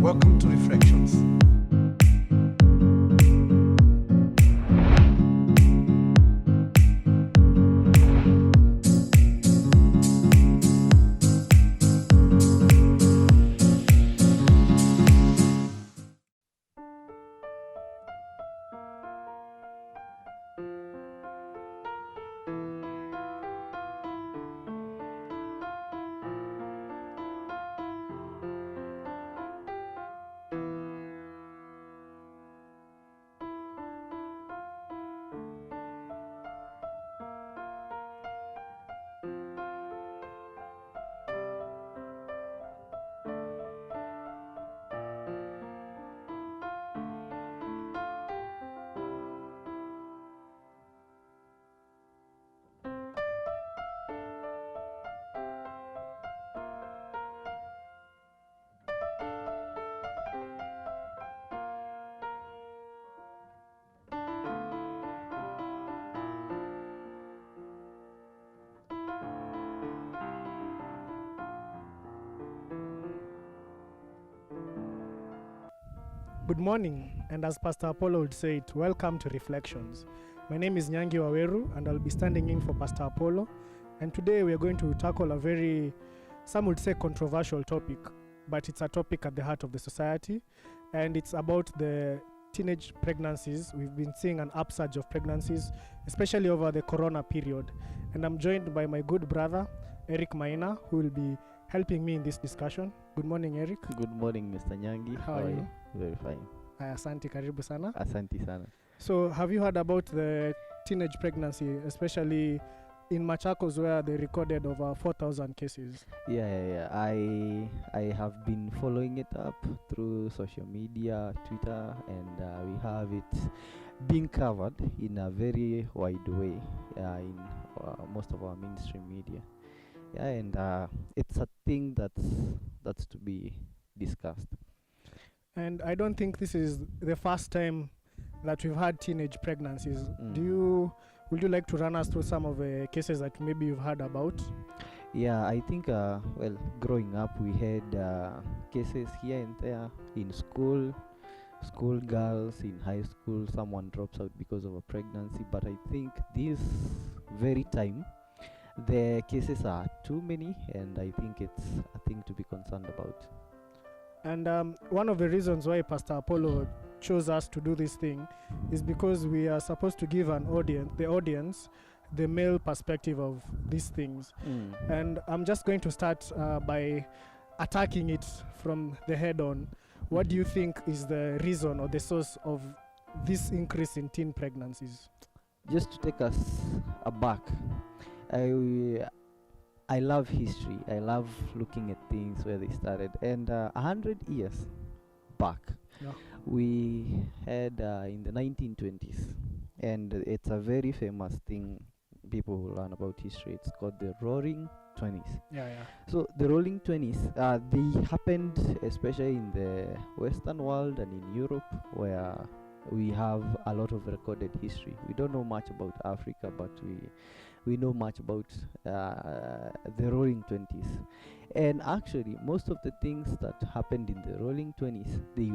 Welcome to Reflections. Good morning, and as Pastor Apollo would say it, welcome to Reflections. My name is Nyangi Waweru, and I'll be standing in for Pastor Apollo. And today we are going to tackle a very, some would say controversial topic, but it's a topic at the heart of the society, and it's about the teenage pregnancies. We've been seeing an upsurge of pregnancies, especially over the corona period. And I'm joined by my good brother, Erique Maina, who will be helping me in this discussion. Good morning, Eric. Good morning, Mr. Nyangi. How are you? Very fine. Asante, karibu sana. Asante sana. So, have you heard about the teenage pregnancy, especially in Machakos, where they recorded over 4,000 cases? Yeah. I have been following it up through social media, Twitter, and we have it being covered in a very wide way in most of our mainstream media. Yeah, and it's a thing that's to be discussed. And I don't think this is the first time that we've had teenage pregnancies. Would you like to run us through some of the cases that maybe you've heard about? Yeah, I think, growing up, we had cases here and there in school girls, in high school, someone drops out because of a pregnancy. But I think this very time, the cases are too many, and I think it's a thing to be concerned about. And one of the reasons why Pastor Apollo chose us to do this thing is because we are supposed to give the audience, the male perspective of these things. And I'm just going to start by attacking it from the head on. What do you think is the reason or the source of this increase in teen pregnancies? Just to take us aback, I love history. I love looking at things where they started. And 100 years back, we had in the 1920s, and it's a very famous thing people who learn about history. It's called the Roaring 20s. Yeah. So the Roaring 20s, they happened especially in the Western world and in Europe, where we have a lot of recorded history. We don't know much about Africa, but we know much about the Roaring 20s. And actually, most of the things that happened in the Roaring 20s, they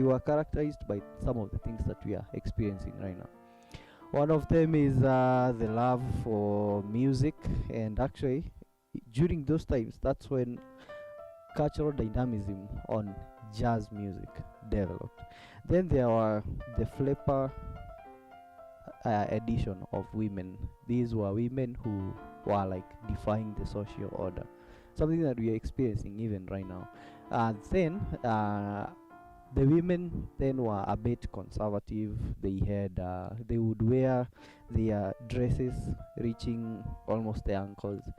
were characterized by some of the things that we are experiencing right now. One of them is the love for music, and actually, during those times, that's when cultural dynamism on jazz music developed. Then there were the flapper edition of women. These were women who were like defying the social order, something that we are experiencing even right now. Then the women then were a bit conservative. They would wear their dresses reaching almost their ankles.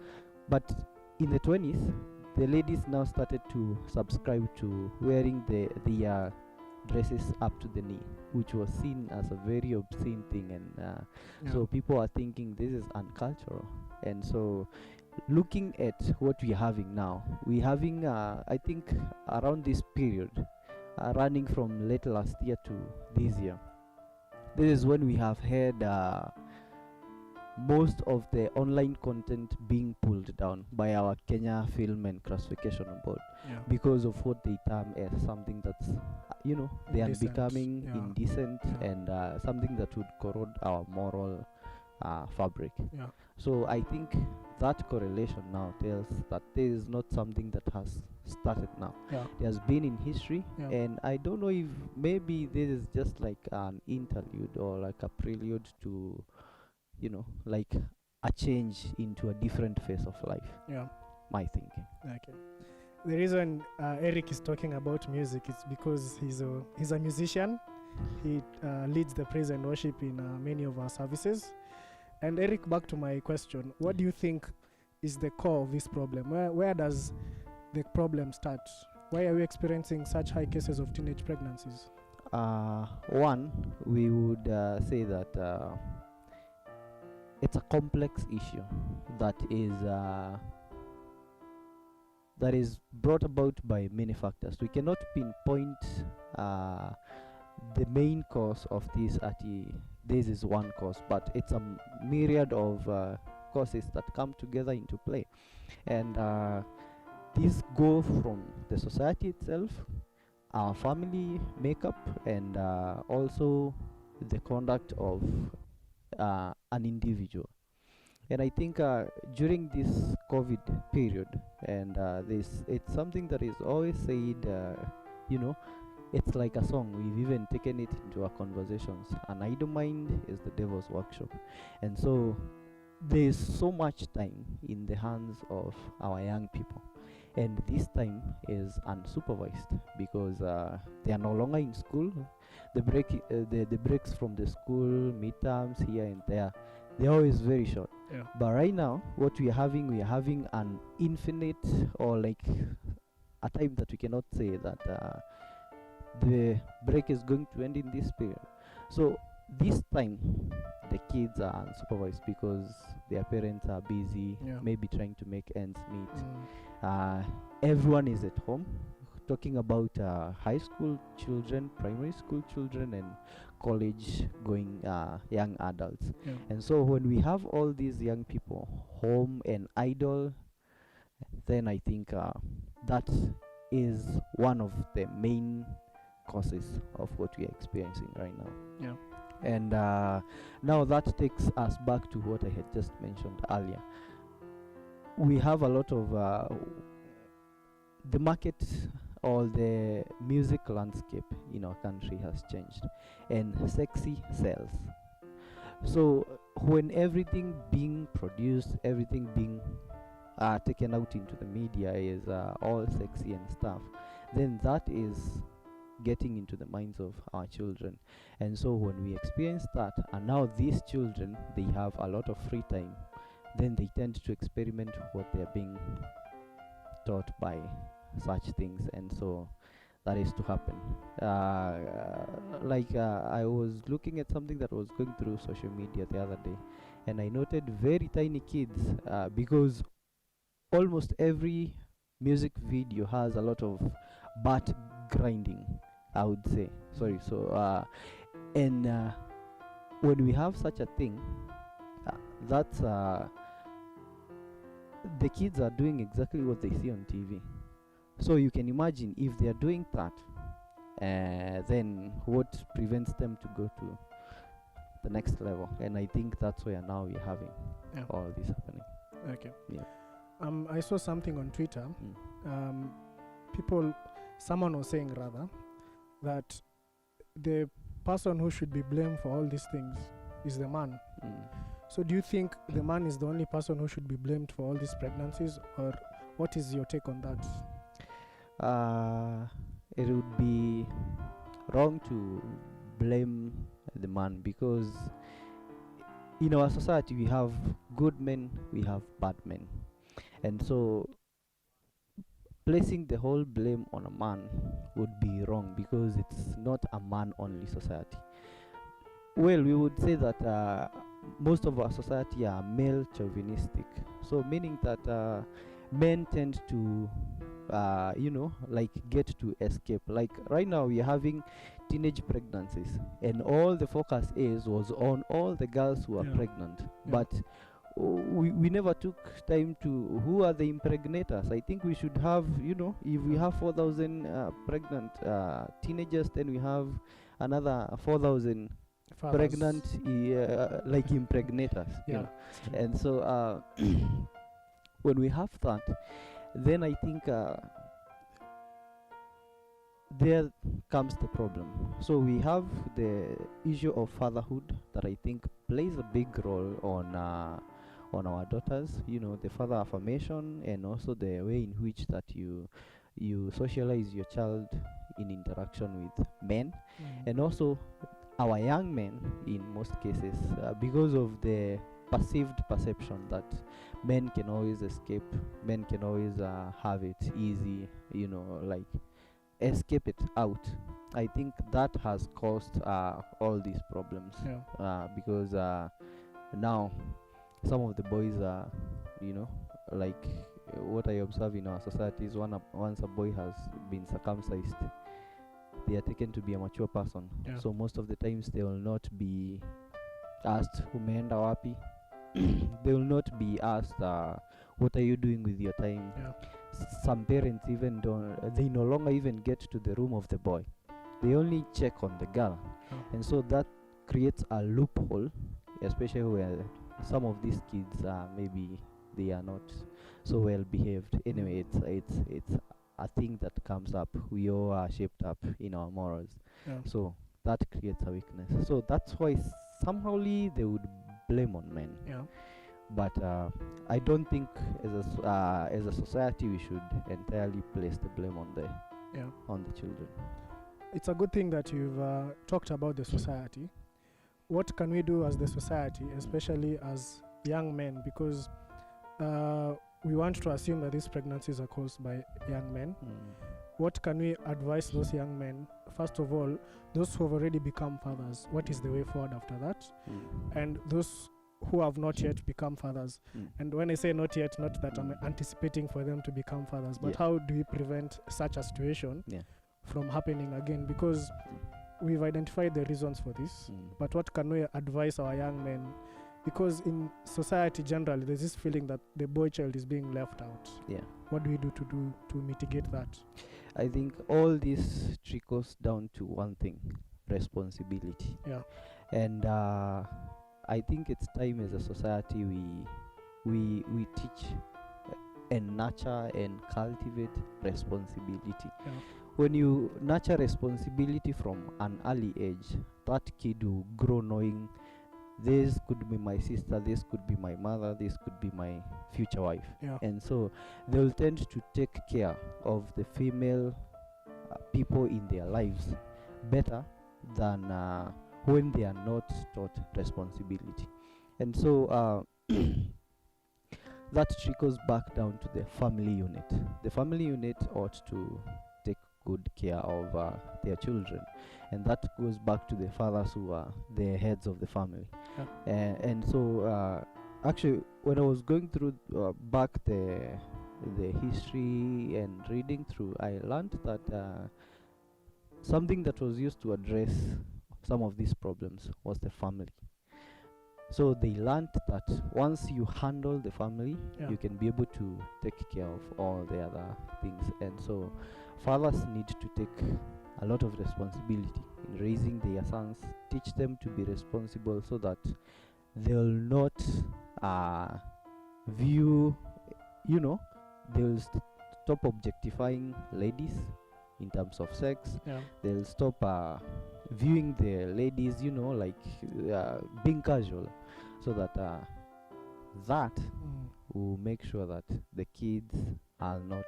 But in the 20s, the ladies now started to subscribe to wearing their dresses up to the knee, which was seen as a very obscene thing, and so people are thinking this is uncultural. And so, looking at what we're having now, we're having I think around this period, running from late last year to this year, this is when we have had most of the online content being pulled down by our Kenya Film and Classification Board Yeah. because of what they term as something that's, they are Indecent. becoming Yeah. indecent Yeah. and something that would corrode our moral fabric. Yeah. So I think that correlation now tells that this is not something that has started now. Yeah. It has been in history, Yeah. and I don't know if maybe this is just like an interlude or like a prelude to, like a change into a different phase of life. Yeah. My thinking. Okay. The reason Eric is talking about music is because he's a musician. He leads the praise and worship in many of our services. And Eric, back to my question, what do you think is the core of this problem? Where does the problem start? Why are we experiencing such high cases of teenage pregnancies? One, we would say that it's a complex issue that is brought about by many factors. We cannot pinpoint the main cause of this this is one cause, but it's a myriad of causes that come together into play, and these go from the society itself, our family makeup, and also the conduct of an individual. And I think during this COVID period, and it's something that is always said, it's like a song. We've even taken it into our conversations. An idle mind is the devil's workshop. And so there's so much time in the hands of our young people. And this time is unsupervised because they are no longer in school. The breaks from the school, midterms here and there, they're always very short. Yeah. But right now, what we are having an infinite, or like a time that we cannot say that the break is going to end in this period. So this time, the kids are unsupervised because their parents are busy, Yeah. maybe trying to make ends meet. Everyone is at home, talking about high school children, primary school children, and college going young adults. Yeah. And so when we have all these young people home and idle, then I think that is one of the main causes of what we are experiencing right now. Yeah. And now that takes us back to what I had just mentioned earlier. We have a lot of the market or the music landscape in our country has changed, and sexy sells. So when everything being produced, everything being taken out into the media is all sexy and stuff, then that is getting into the minds of our children. And so when we experience that, and now these children, they have a lot of free time, then they tend to experiment what they're being taught by such things. And so that is to happen. I was looking at something that was going through social media the other day, and I noted very tiny kids, because almost every music video has a lot of butt grinding, I would say. Sorry. So and when we have such a thing, that's the kids are doing exactly what they see on TV. So you can imagine if they are doing that, then what prevents them to go to the next level? And I think that's where now we're having all this happening. Okay. Yeah. I saw something on Twitter. Someone was saying rather that the person who should be blamed for all these things is the man. So do you think the man is the only person who should be blamed for all these pregnancies, or what is your take on that? It would be wrong to blame the man, because in our society we have good men, we have bad men, and so placing the whole blame on a man would be wrong, because it's not a man-only society. Well, we would say that most of our society are male chauvinistic, so meaning that men tend to like get to escape. Like right now we are having teenage pregnancies, and all the focus was on all the girls who are Yeah. pregnant, Yeah. but we never took time to who are the impregnators. I think we should have, if we have 4,000 pregnant teenagers, then we have another 4,000 Fathers. pregnant like impregnators. Yeah. And so when we have that, then I think there comes the problem. So we have the issue of fatherhood that I think plays a big role on our daughters. The father affirmation, and also the way in which that you socialize your child in interaction with men, and also our young men in most cases, because of the perceived perception that men can always escape, men can always have it easy, like escape it out. I think that has caused all these problems. Yeah. Because now some of the boys are, like what I observe in our society is once a boy has been circumcised, they are taken to be a mature person. Yeah. So most of the times they will not be asked umeenda wapi. They will not be asked what are you doing with your time. Yeah. Some parents even they no longer even get to the room of the boy. They only check on the girl. And so that creates a loophole, especially where some of these kids maybe they are not so well behaved. Anyway, it's a thing that comes up. We all are shaped up in our morals. Yeah. So that creates a weakness. So that's why somehow they would blame on men. Yeah. But I don't think as a society we should entirely place the blame on the children. It's a good thing that you've talked about the society. What can we do as the society, especially as young men? Because we want to assume that these pregnancies are caused by young men. What can we advise those young men? First of all, those who have already become fathers, what is the way forward after that? And those who have not yet become fathers. And when I say not yet, not that I'm anticipating for them to become fathers, but how do we prevent such a situation from happening again? Because we've identified the reasons for this, but what can we advise our young men? Because in society generally, there's this feeling that the boy child is being left out. What do we do to mitigate that? I think all this trickles down to one thing: responsibility. And I think it's time as a society we teach and nurture and cultivate responsibility. When you nurture responsibility from an early age, that kid will grow knowing this could be my sister, this could be my mother, this could be my future wife. And so they will tend to take care of the female people in their lives better than when they are not taught responsibility. And so that trickles back down to the family unit. The family unit ought to take good care of their children, and that goes back to the fathers who are the heads of the family. And so actually when I was going through back the history and reading through, I learned that something that was used to address some of these problems was the family. So they learned that once you handle the family, you can be able to take care of all the other things. And so fathers need to take a lot of responsibility in raising their sons, teach them to be responsible so that they'll not they'll stop objectifying ladies in terms of sex. They'll stop viewing the ladies, being casual, so that that will make sure that the kids are not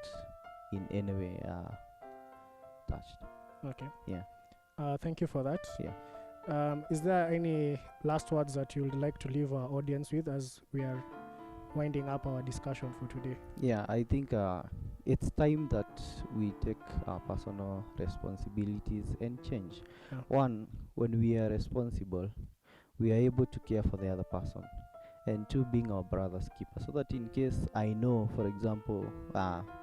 in any way touched. Thank you for that. Is there any last words that you would like to leave our audience with as we are winding up our discussion for today? I think it's time that we take our personal responsibilities and change. One, when we are responsible, we are able to care for the other person. and two, being our brother's keeper, so that in case I know, for example,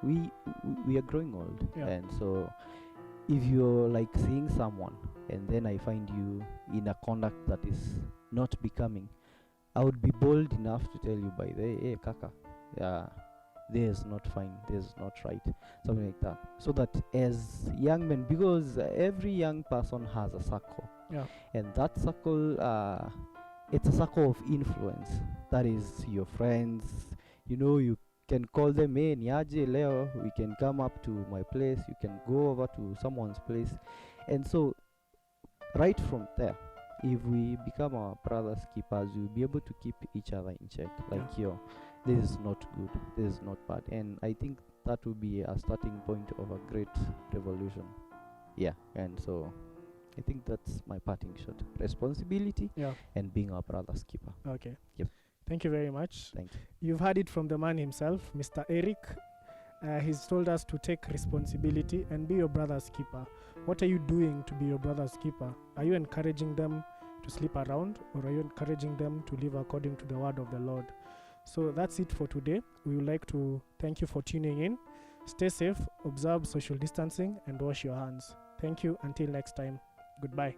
we are growing old, Yeah. and so if you're like seeing someone and then I find you in a conduct that is not becoming, I would be bold enough to tell you by the way, hey kaka, this is not fine, this is not right, something like that, so that as young men, because every young person has a circle, Yeah. and that circle, it's a circle of influence, that is your friends, you can call them, hey niaje leo, we can come up to my place, you can go over to someone's place, and so right from there, if we become our brother's keepers, we'll be able to keep each other in check, like this is not good, this is not bad, and I think that will be a starting point of a great revolution. And so I think that's my parting shot: responsibility and being our brother's keeper. Okay. Yep. Thank you very much. Thank you. You've heard it from the man himself, Mr. Erique. He's told us to take responsibility and be your brother's keeper. What are you doing to be your brother's keeper? Are you encouraging them to sleep around, or are you encouraging them to live according to the word of the Lord? So that's it for today. We would like to thank you for tuning in. Stay safe, observe social distancing, and wash your hands. Thank you. Until next time. Goodbye.